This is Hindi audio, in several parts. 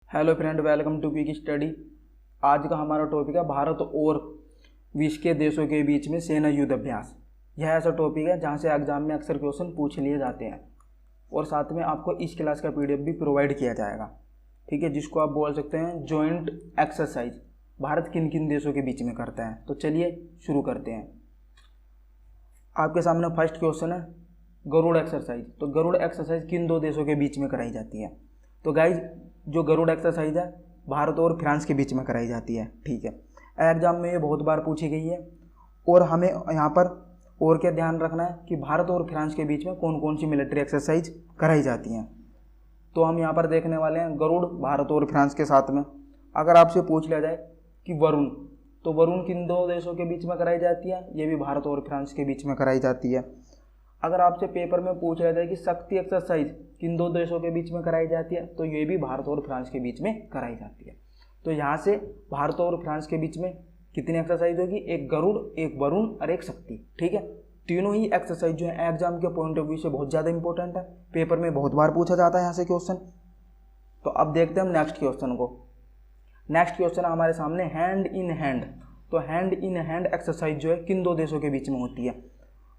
Hello friend, welcome to quick study. आज का हमारा टॉपिक है भारत और विश्व के देशों के बीच में सेना युद्ध अभ्यास। यह ऐसा टॉपिक है जहां से एग्जाम में अक्सर क्वेश्चन पूछ लिए जाते हैं और साथ में आपको इस क्लास का पीडीएफ भी प्रोवाइड किया जाएगा, ठीक है, जिसको आप बोल सकते हैं जॉइंट एक्सरसाइज भारत किन किन देशों के बीच में करता है। तो चलिए शुरू करते हैं। आपके सामने फर्स्ट क्वेश्चन है गरुड़ एक्सरसाइज। तो गरुड़ एक्सरसाइज किन दो देशों के बीच में कराई जाती है? तो गाइज, जो गरुड़ एक्सरसाइज है भारत और फ्रांस के बीच में कराई जाती है, ठीक है। एग्जाम में ये बहुत बार पूछी गई है और हमें यहाँ पर और क्या ध्यान रखना है कि भारत और फ्रांस के बीच में कौन कौन सी मिलिट्री एक्सरसाइज कराई जाती हैं। तो हम यहाँ पर देखने वाले हैं गरुड़ भारत और फ्रांस के साथ में। अगर आपसे पूछ लिया जाए कि वरुण, तो वरुण किन दो देशों के बीच में कराई जाती है? ये भी भारत और फ्रांस के बीच में कराई जाती है। अगर आपसे पेपर में पूछ लिया जाए कि शक्ति एक्सरसाइज किन दो देशों के बीच में कराई जाती है, तो ये भी भारत और फ्रांस के बीच में कराई जाती है। तो यहाँ से भारत और फ्रांस के बीच में कितनी एक्सरसाइज होगी? एक गरुड़, एक वरुण और एक शक्ति, ठीक है। तीनों ही एक्सरसाइज जो है एग्जाम के पॉइंट ऑफ व्यू से बहुत ज़्यादा इंपॉर्टेंट है, पेपर में बहुत बार पूछा जाता है यहाँ से क्वेश्चन। तो अब देखते हैं हम नेक्स्ट क्वेश्चन को। नेक्स्ट क्वेश्चन हमारे सामने हैंड इन हैंड। तो हैंड इन हैंड एक्सरसाइज जो है किन दो देशों के बीच में होती है?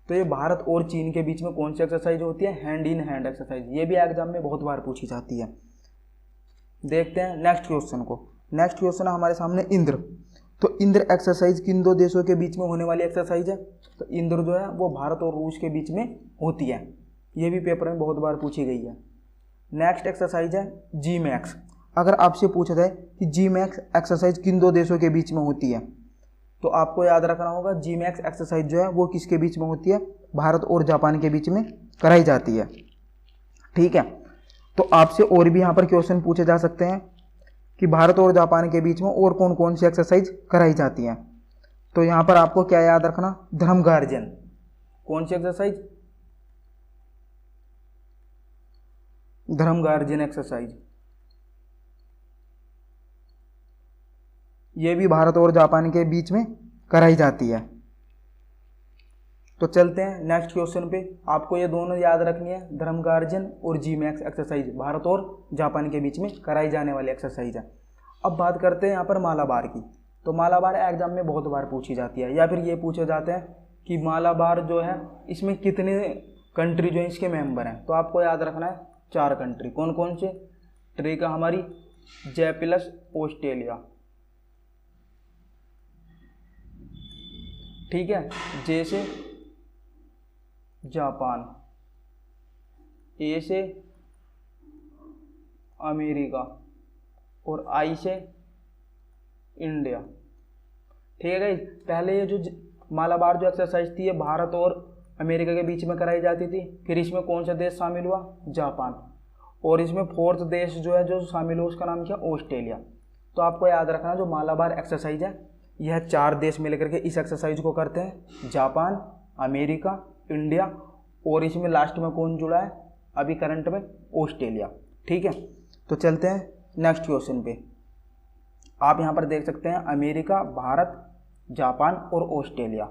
तो ये भारत और चीन के बीच में कौन सी एक्सरसाइज होती है? Hand in hand exercise. ये भी एग्जाम में बहुत बार पूछी जाती है। देखते हैं नेक्स्ट क्वेश्चन को। नेक्स्ट क्वेश्चन है हमारे सामने इंद्र। तो इंद्र एक्सरसाइज किन दो देशों के बीच में होने वाली एक्सरसाइज है? तो इंद्र जो है वो भारत और रूस के बीच में होती है। ये भी पेपर में बहुत बार पूछी गई है। नेक्स्ट एक्सरसाइज है जी मैक्स। अगर आपसे पूछा जाए कि जी मैक्स एक्सरसाइज किन दो देशों के बीच में होती है, तो आपको याद रखना होगा जी मैक्स एक्सरसाइज जो है वो किसके बीच में होती है? भारत और जापान के बीच में कराई जाती है, ठीक है। तो आपसे और भी यहाँ पर क्वेश्चन पूछे जा सकते हैं कि भारत और जापान के बीच में और कौन कौन सी एक्सरसाइज कराई जाती है। तो यहाँ पर आपको क्या याद रखना? धर्मगार्जन। कौन सी एक्सरसाइज? धर्मगार्जन एक्सरसाइज। ये भी भारत और जापान के बीच में कराई जाती है। तो चलते हैं नेक्स्ट क्वेश्चन पे। आपको ये दोनों याद रखनी है, धर्मगार्जन और जी मैक्स एक्सरसाइज भारत और जापान के बीच में कराई जाने वाली एक्सरसाइज है। अब बात करते हैं यहाँ पर मालाबार की। तो मालाबार एग्जाम में बहुत बार पूछी जाती है, या फिर ये पूछे जाते हैं कि मालाबार जो है इसमें कितने कंट्री जो है इसके मेंबर हैं। तो आपको याद रखना है 4 कंट्री। कौन कौन से? ट्रिक हमारी जे प्लस ऑस्ट्रेलिया, ठीक है। जे से जापान, ए से अमेरिका और आई से इंडिया, ठीक है गाइस। पहले ये जो मालाबार जो एक्सरसाइज थी ये भारत और अमेरिका के बीच में कराई जाती थी। फिर इसमें कौन सा देश शामिल हुआ? जापान। और इसमें 4th देश जो है जो शामिल हुआ उसका नाम क्या? ऑस्ट्रेलिया। तो आपको याद रखना जो मालाबार एक्सरसाइज है यह 4 देश मिलकर के इस एक्सरसाइज को करते हैं, जापान, अमेरिका, इंडिया और इसमें लास्ट में कौन जुड़ा है अभी करंट में? ऑस्ट्रेलिया, ठीक है। तो चलते हैं नेक्स्ट क्वेश्चन पे। आप यहाँ पर देख सकते हैं अमेरिका, भारत, जापान और ऑस्ट्रेलिया।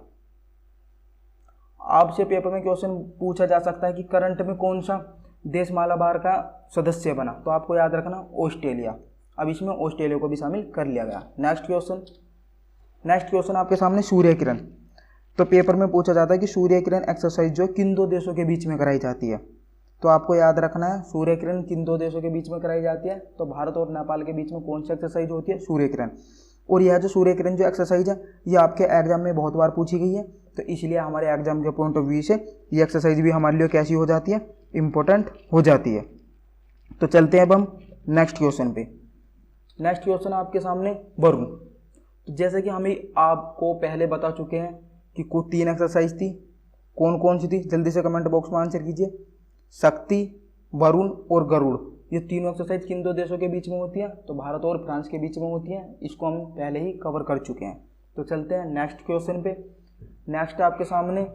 आपसे पेपर में क्वेश्चन पूछा जा सकता है कि करंट में कौन सा देश मालाबार का सदस्य बना? तो आपको याद रखना ऑस्ट्रेलिया। अब इसमें ऑस्ट्रेलिया को भी शामिल कर लिया गया। नेक्स्ट क्वेश्चन आपके सामने सूर्य किरण। तो पेपर में पूछा जाता है कि सूर्य किरण एक्सरसाइज जो किन दो देशों के बीच में कराई जाती है? तो आपको याद रखना है सूर्य किरण किन दो देशों के बीच में कराई जाती है? तो भारत और नेपाल के बीच में कौन सी एक्सरसाइज होती है? सूर्य किरण। और यह जो सूर्य किरण जो एक्सरसाइज है ये आपके एग्जाम में बहुत बार पूछी गई है, तो इसलिए हमारे एग्जाम के पॉइंट ऑफ व्यू से ये एक्सरसाइज भी हमारे लिए कैसी हो जाती है? इंपॉर्टेंट हो जाती है। तो चलते हैं अब हम नेक्स्ट क्वेश्चन पे। नेक्स्ट क्वेश्चन आपके सामने वरुण। जैसे कि हमें आपको पहले बता चुके हैं कि कुल 3 एक्सरसाइज थी। कौन कौन सी थी? जल्दी से कमेंट बॉक्स में आंसर कीजिए। शक्ति, वरुण और गरुड़, ये तीनों एक्सरसाइज किन दो देशों के बीच में होती है? तो भारत और फ्रांस के बीच में होती है। इसको हम पहले ही कवर कर चुके हैं। तो चलते हैं नेक्स्ट क्वेश्चन पे। नेक्स्ट आपके सामने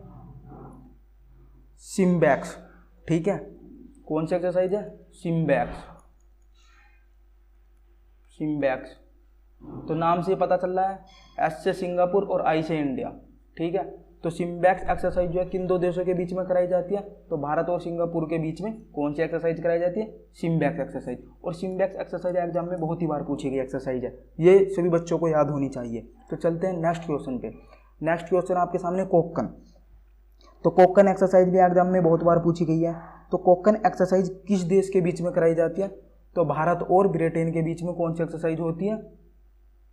सिम्बैक्स, ठीक है। कौन सी एक्सरसाइज है? सिम्बैक्स। तो नाम से पता चल रहा है, एस से सिंगापुर और आई से इंडिया, ठीक है। तो सिम्बैक्स एक्सरसाइज जो है किन दो देशों के बीच में कराई जाती है? तो भारत और सिंगापुर के बीच में कौन सी एक्सरसाइज कराई जाती है? SIMBEX exercise. और सिम्बैक्स एक्सरसाइज एग्जाम में बहुत ही बार पूछी गई एक्सरसाइज है, ये सभी बच्चों को याद होनी चाहिए। तो चलते हैं नेक्स्ट क्वेश्चन पे। नेक्स्ट क्वेश्चन आपके सामने कोक्कन। तो कोक्कन एक्सरसाइज भी एग्जाम में बहुत बार पूछी गई है। तो कोक्कन एक्सरसाइज किस देश के बीच में कराई जाती है? तो भारत और ब्रिटेन के बीच में कौन सी एक्सरसाइज होती है?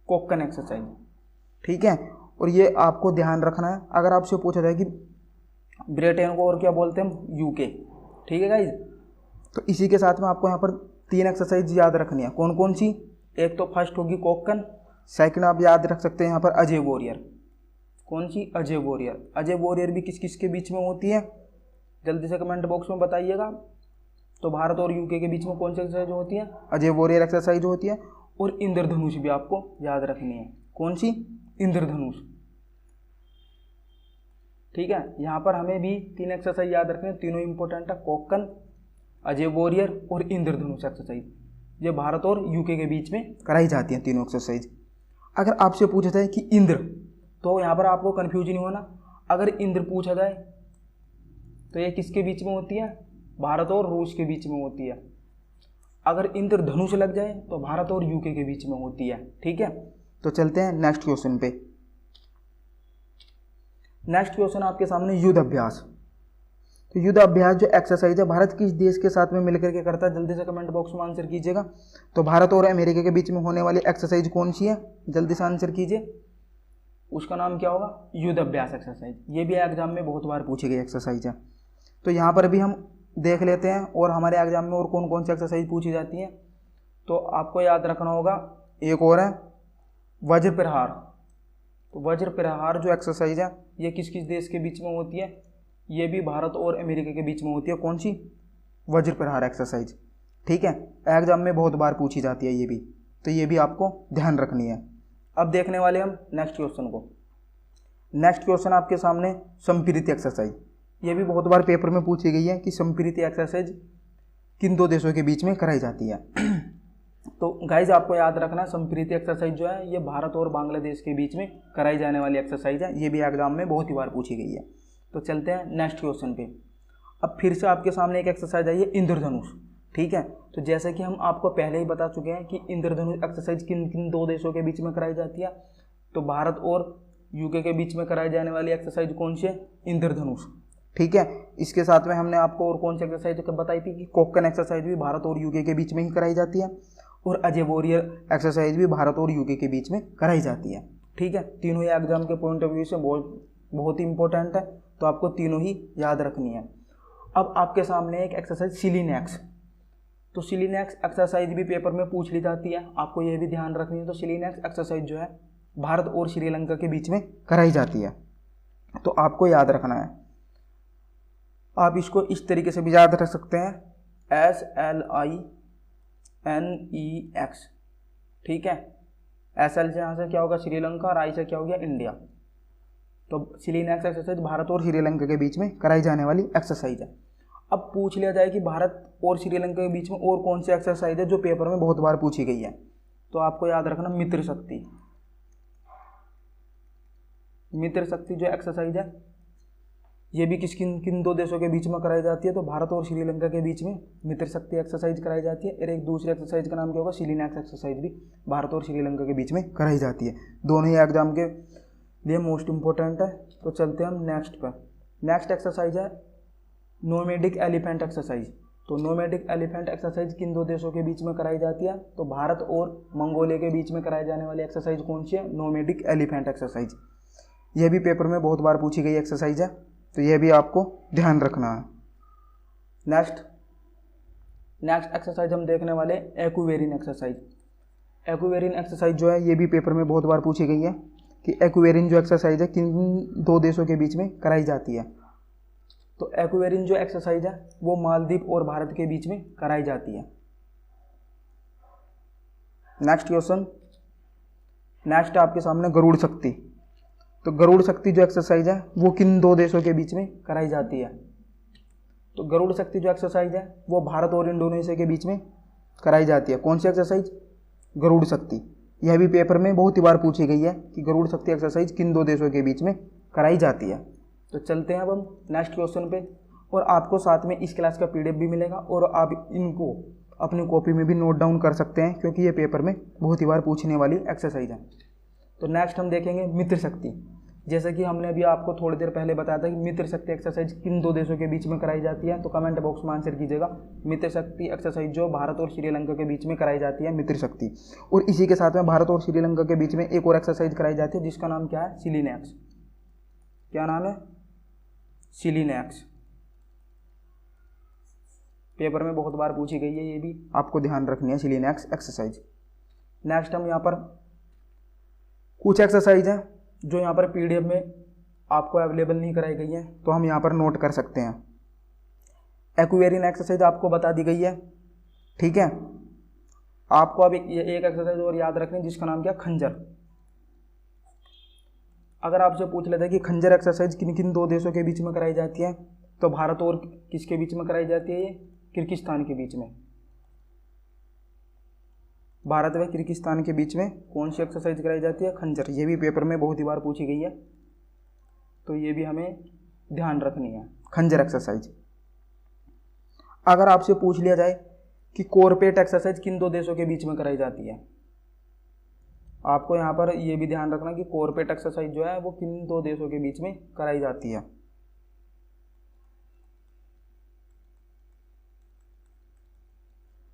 कोक्कन एक्सरसाइज। ठीक है, और ये आपको ध्यान रखना है। अगर आपसे पूछा जाए कि ब्रिटेन को और क्या बोलते हैं हम? यूके। ठीक है गाइज, तो इसी के साथ में आपको यहाँ पर 3 एक्सरसाइज याद रखनी है। कौन कौन सी? एक तो फर्स्ट होगी कोक्कन, सेकंड आप याद रख सकते हैं यहाँ पर अजय वॉरियर। कौन सी? अजय वॉरियर। अजय वॉरियर भी किस किस के बीच में होती है? जल्दी से कमेंट बॉक्स में बताइएगा। तो भारत और यूके के बीच में कौन सी एक्सरसाइज होती है? अजय वॉरियर एक्सरसाइज होती है। और इंद्रधनुष भी आपको याद रखनी है। कौन सी? इंद्रधनुष। ठीक है, यहाँ पर हमें भी 3 एक्सरसाइज याद रखनी है, तीनों इंपॉर्टेंट है। कोक्कन, अजय वॉरियर और इंद्रधनुष एक्सरसाइज, ये भारत और यूके के बीच में कराई जाती हैं तीनों एक्सरसाइज। अगर आपसे पूछा जाए कि इंद्र, तो यहाँ पर आपको कन्फ्यूज नहीं होना। अगर इंद्र पूछा जाए तो ये किसके बीच में होती है? भारत और रूस के बीच में होती है। अगर इंद्रधनुष लग जाए तो भारत और यूके के बीच में होती है। ठीक है, तो चलते हैं नेक्स्ट क्वेश्चन पे। नेक्स्ट क्वेश्चन आपके सामने युद्ध अभ्यास। तो युद्ध अभ्यास जो एक्सरसाइज है भारत किस देश के साथ में मिलकर के करता है? जल्दी से कमेंट बॉक्स में आंसर कीजिएगा। तो भारत और अमेरिका के बीच में होने वाली एक्सरसाइज कौन सी है? जल्दी से आंसर कीजिए। उसका नाम क्या होगा? युद्ध अभ्यास एक्सरसाइज। ये भी एग्जाम में बहुत बार पूछी गई एक्सरसाइज है। तो यहाँ पर भी हम देख लेते हैं और हमारे एग्जाम में और कौन कौन सी एक्सरसाइज पूछी जाती है। तो आपको याद रखना होगा, एक और है वज्र प्रहार। तो वज्र प्रहार जो एक्सरसाइज है ये किस किस देश के बीच में होती है? ये भी भारत और अमेरिका के बीच में होती है। कौन सी? वज्र प्रहार एक्सरसाइज। ठीक है, एग्जाम में बहुत बार पूछी जाती है ये भी, तो ये भी आपको ध्यान रखनी है। अब देखने वाले हम नेक्स्ट क्वेश्चन को। नेक्स्ट क्वेश्चन आपके सामने संप्रीति एक्सरसाइज। ये भी बहुत बार पेपर में पूछी गई है कि संप्रीति एक्सरसाइज किन दो देशों के बीच में कराई जाती है। तो गाइज आपको याद रखना, संप्रीति एक्सरसाइज जो है ये भारत और बांग्लादेश के बीच में कराई जाने वाली एक्सरसाइज है। ये भी एग्जाम में बहुत ही बार पूछी गई है। तो चलते हैं नेक्स्ट क्वेश्चन पे। अब फिर से आपके सामने एक एक्सरसाइज आई है इंद्रधनुष। ठीक है, तो जैसे कि हम आपको पहले ही बता चुके हैं कि इंद्रधनुष एक्सरसाइज किन किन दो देशों के बीच में कराई जाती है? तो भारत और यूके के बीच में कराई जाने वाली एक्सरसाइज कौन सी है? इंद्रधनुष। ठीक है, इसके साथ में हमने आपको और कौन सी एक्सरसाइज बताई थी कि कोक्कन एक्सरसाइज भी भारत और यूके के बीच में ही कराई जाती है, और अजय वॉरियर एक्सरसाइज भी भारत और यूके के बीच में कराई जाती है। ठीक है, तीनों ही एग्जाम के पॉइंट ऑफ व्यू से बहुत ही इंपॉर्टेंट है, तो आपको तीनों ही याद रखनी है। अब आपके सामने एक एक्सरसाइज सिलीनेक्स। तो सिलीनेक्स एक्सरसाइज भी पेपर में पूछ ली जाती है, आपको यह भी ध्यान रखनी है। तो सिलीनेक्स एक्सरसाइज जो है भारत और श्रीलंका के बीच में कराई जाती है, तो आपको याद रखना है। आप इसको इस तरीके से भी याद रख सकते हैं, SLINEX। ठीक है, SL से यहाँ से क्या होगा? श्रीलंका, और I से क्या हो गया? इंडिया। तो सिलीनेक्स एक्सरसाइज भारत और श्रीलंका के बीच में कराई जाने वाली एक्सरसाइज है। अब पूछ लिया जाए कि भारत और श्रीलंका के बीच में और कौन सी एक्सरसाइज है जो पेपर में बहुत बार पूछी गई है, तो आपको याद रखना मित्र शक्ति। मित्र शक्ति जो एक्सरसाइज है ये भी किन दो देशों के बीच में कराई जाती है? तो भारत और श्रीलंका के बीच में मित्र शक्ति एक्सरसाइज कराई जाती है। और एक दूसरी एक्सरसाइज का नाम क्या होगा? सिलीनेक्स एक्सरसाइज भी भारत और श्रीलंका के बीच में कराई जाती है। दोनों ही एग्जाम के लिए मोस्ट इंपॉर्टेंट है। तो चलते हैं हम नेक्स्ट पर। नेक्स्ट एक्सरसाइज है नोमैडिक एलिफेंट एक्सरसाइज। तो नोमैडिक एलिफेंट एक्सरसाइज किन दो देशों के बीच में कराई जाती है? तो भारत और मंगोलिया के बीच में कराई जाने वाली एक्सरसाइज कौन सी है? Nomadic elephant exercise. यह भी पेपर में बहुत बार पूछी गई एक्सरसाइज है, तो यह भी आपको ध्यान रखना है। नेक्स्ट एक्सरसाइज हम देखने वाले एक्वेरियन एक्सरसाइज। एक्वेरियन एक्सरसाइज जो है ये भी पेपर में बहुत बार पूछी गई है कि एक्वेरियन जो एक्सरसाइज है किन दो देशों के बीच में कराई जाती है? तो एक्वेरियन जो एक्सरसाइज है वो मालदीव और भारत के बीच में कराई जाती है। नेक्स्ट क्वेश्चन, नेक्स्ट आपके सामने गरुड़ शक्ति। तो गरुड़ शक्ति जो एक्सरसाइज है वो किन दो देशों के बीच में कराई जाती है? तो गरुड़ शक्ति जो एक्सरसाइज है वो भारत और इंडोनेशिया के बीच में कराई जाती है। कौन सी एक्सरसाइज? गरुड़ शक्ति। यह भी पेपर में बहुत ही बार पूछी गई है कि गरुड़ शक्ति एक्सरसाइज किन दो देशों के बीच में कराई जाती है। तो चलते हैं अब हम नेक्स्ट क्वेश्चन पे, और आपको साथ में इस क्लास का PDF भी मिलेगा और आप इनको अपनी कॉपी में भी नोट डाउन कर सकते हैं, क्योंकि ये पेपर में बहुत ही बार पूछने वाली एक्सरसाइज है। तो नेक्स्ट हम देखेंगे मित्र शक्ति। जैसे कि हमने अभी आपको थोड़ी देर पहले बताया था कि मित्र शक्ति एक्सरसाइज किन दो देशों के बीच में कराई जाती है, तो कमेंट बॉक्स में आंसर कीजिएगा। मित्र शक्ति एक्सरसाइज जो भारत और श्रीलंका के बीच में कराई जाती है, मित्र शक्ति। और इसी के साथ में भारत और श्रीलंका के बीच में एक और एक्सरसाइज कराई जाती है जिसका नाम क्या है, सिलीनेक्स। क्या नाम है, सिलीनेक्स। पेपर में बहुत बार पूछी गई है, ये भी आपको ध्यान रखनी है, सिलीनेक्स एक्सरसाइज। नेक्स्ट हम यहाँ पर कुछ एक्सरसाइज हैं जो यहाँ पर PDF में आपको अवेलेबल नहीं कराई गई है, तो हम यहाँ पर नोट कर सकते हैं। एक्वेरियन एक्सरसाइज आपको बता दी गई है, ठीक है। आपको अब एक एक्सरसाइज और याद रखनी जिसका नाम क्या, खंजर। अगर आपसे पूछ लेते हैं कि खंजर एक्सरसाइज किन किन दो देशों के बीच में कराई जाती है, तो भारत और किसके बीच में कराई जाती है, ये किर्गिस्तान के बीच में। भारत व किर्गिस्तान के बीच में कौन सी एक्सरसाइज कराई जाती है, खंजर। ये भी पेपर में बहुत ही बार पूछी गई है, तो ये भी हमें ध्यान रखनी है, खंजर एक्सरसाइज। अगर आपसे पूछ लिया जाए कि कोरपेट एक्सरसाइज किन दो देशों के बीच में कराई जाती है, आपको यहाँ पर ये भी ध्यान रखना कि कोरपेट एक्सरसाइज जो है वो किन दो देशों के बीच में कराई जाती है।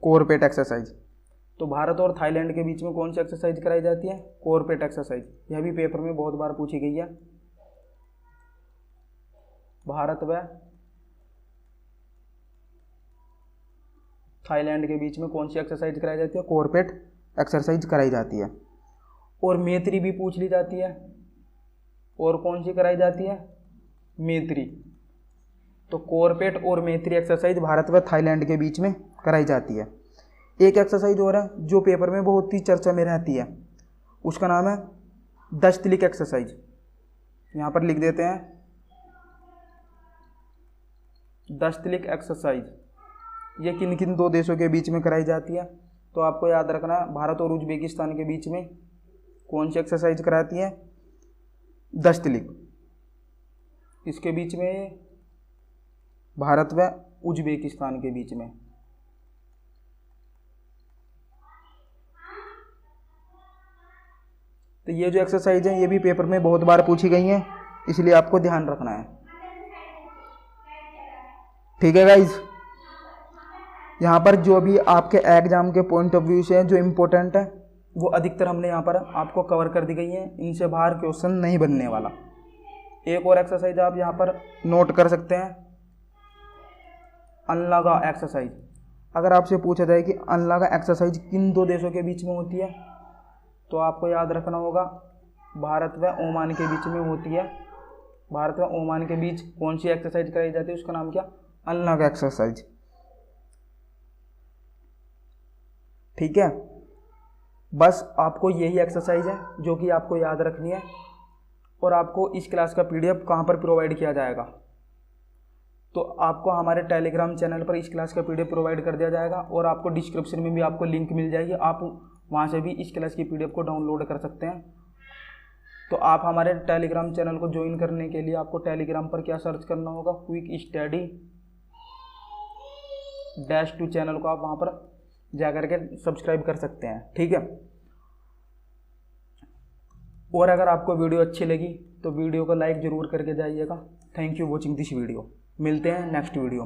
कोरपेट एक्सरसाइज, तो भारत और थाईलैंड के बीच में कौन सी एक्सरसाइज कराई जाती है, कोरपेट एक्सरसाइज। यह भी पेपर में बहुत बार पूछी गई है। भारत व थाईलैंड के बीच में कौन सी एक्सरसाइज कराई जाती है, कोरपेट एक्सरसाइज कराई जाती है। और मैत्री भी पूछ ली जाती है, और कौन सी कराई जाती है, मैत्री। तो कोरपेट और मैत्री एक्सरसाइज भारत व थाईलैंड के बीच में कराई जाती है। एक एक्सरसाइज और है जो पेपर में बहुत ही चर्चा में रहती है, उसका नाम है दस्तलिक एक्सरसाइज। यहाँ पर लिख देते हैं दस्तलिक एक्सरसाइज। ये किन किन दो देशों के बीच में कराई जाती है, तो आपको याद रखना भारत और उज्बेकिस्तान के बीच में कौन सी एक्सरसाइज कराती है, दस्तलिक। इसके बीच में भारत व उज्बेकिस्तान के बीच में। तो ये जो एक्सरसाइज है ये भी पेपर में बहुत बार पूछी गई हैं, इसलिए आपको ध्यान रखना है, ठीक है गाइज। यहाँ पर जो भी आपके एग्जाम के पॉइंट ऑफ व्यू से जो इम्पोर्टेंट है वो अधिकतर हमने यहाँ पर आपको कवर कर दी गई है, इनसे बाहर क्वेश्चन नहीं बनने वाला। एक और एक्सरसाइज आप यहाँ पर नोट कर सकते हैं, अनलगा एक्सरसाइज। अगर आपसे पूछा जाए कि अनलगा एक्सरसाइज किन दो देशों के बीच में होती है, तो आपको याद रखना होगा भारत व ओमान के बीच में होती है। भारत व ओमान के बीच कौन सी एक्सरसाइज कराई जाती है, उसका नाम क्या, अनलगा एक्सरसाइज, ठीक है। बस आपको यही एक्सरसाइज है जो कि आपको याद रखनी है। और आपको इस क्लास का PDF कहाँ पर प्रोवाइड किया जाएगा, तो आपको हमारे टेलीग्राम चैनल पर इस क्लास का PDF प्रोवाइड कर दिया जाएगा, और आपको डिस्क्रिप्शन में भी आपको लिंक मिल जाएगी, आप वहाँ से भी इस क्लास की PDF को डाउनलोड कर सकते हैं। तो आप हमारे टेलीग्राम चैनल को ज्वाइन करने के लिए आपको टेलीग्राम पर क्या सर्च करना होगा, क्विक स्टडी -2 चैनल को आप वहाँ पर जाकर के सब्सक्राइब कर सकते हैं, ठीक है। और अगर आपको वीडियो अच्छी लगी तो वीडियो को लाइक ज़रूर करके जाइएगा। Thank you watching this video. मिलते हैं नेक्स्ट वीडियो में।